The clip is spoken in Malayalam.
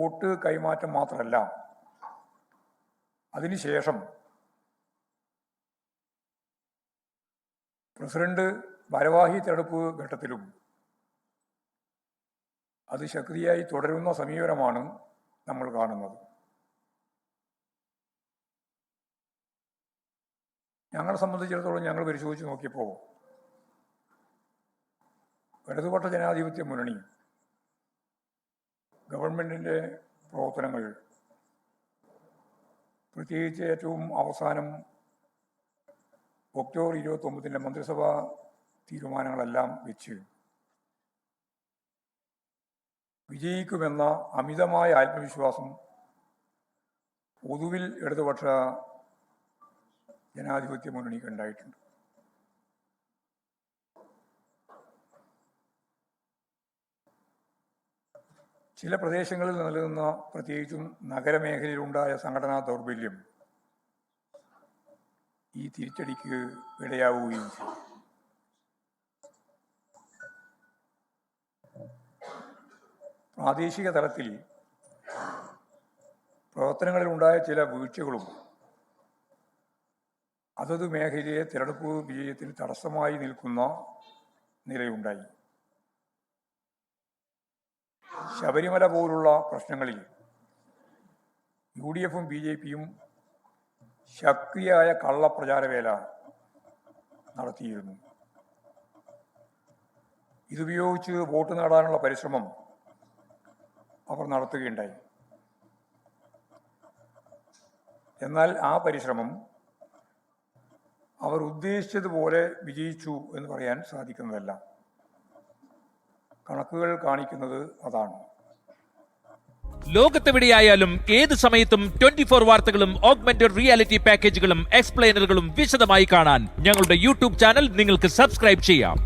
വോട്ട് കൈമാറ്റം മാത്രമല്ല, അതിനുശേഷം പ്രസിഡന്റ് ഭാരവാഹി തെരഞ്ഞെടുപ്പ് ഘട്ടത്തിലും അത് ശക്തിയായി തുടരുന്ന സമീപനമാണ് നമ്മൾ കാണുന്നത്. ഞങ്ങളെ സംബന്ധിച്ചിടത്തോളം ഞങ്ങൾ പരിശോധിച്ച് നോക്കിയപ്പോൾ ഇടതുപക്ഷ ജനാധിപത്യ മുന്നണി ഗവൺമെൻറ്റിൻ്റെ പ്രവർത്തനങ്ങൾ, പ്രത്യേകിച്ച് ഏറ്റവും അവസാനം ഒക്ടോബർ 29 മന്ത്രിസഭാ തീരുമാനങ്ങളെല്ലാം വെച്ച് വിജയിക്കുമെന്ന അമിതമായ ആത്മവിശ്വാസം പൊതുവിൽ ഇടതുപക്ഷ ജനാധിപത്യ മുന്നണിക്ക് ഉണ്ടായിട്ടുണ്ട്. ചില പ്രദേശങ്ങളിൽ നിലനിന്ന, പ്രത്യേകിച്ചും നഗരമേഖലയിലുണ്ടായ സംഘടനാ ദൗർബല്യം ഈ തിരിച്ചടിക്ക് ഇടയാവുകയും ചെയ്തു. പ്രാദേശിക തലത്തിൽ പ്രവർത്തനങ്ങളിലുണ്ടായ ചില വീഴ്ചകളും അതത് മേഖലയെ തിരഞ്ഞെടുപ്പ് വിജയത്തിന് തടസ്സമായി നിൽക്കുന്ന നിലയുണ്ടായി. ശബരിമല പോലുള്ള പ്രശ്നങ്ങളിൽ UDFും BJPയും ശക്തിയായ കള്ളപ്രചാരവേല നടത്തിയിരുന്നു. ഇതുപയോഗിച്ച് വോട്ട് നേടാനുള്ള പരിശ്രമം അവർ നടത്തുകയുണ്ടായി. എന്നാൽ ആ പരിശ്രമം അവർ ഉദ്ദേശിച്ചതുപോലെ വിജയിച്ചു എന്ന് പറയാൻ സാധിക്കുന്നതല്ല. കണക്കുകൾ കാണിക്കുന്നത് അതാണ്. ലോകത്തെവിടെയായാലും ഏത് സമയത്തും 24 വാർത്തകളും ഓഗ്മെന്റഡ് റിയാലിറ്റി പാക്കേജുകളും എക്സ്പ്ലെയിനറുകളും വിശദമായി കാണാൻ ഞങ്ങളുടെ യൂട്യൂബ് ചാനൽ നിങ്ങൾക്ക് സബ്സ്ക്രൈബ് ചെയ്യാം.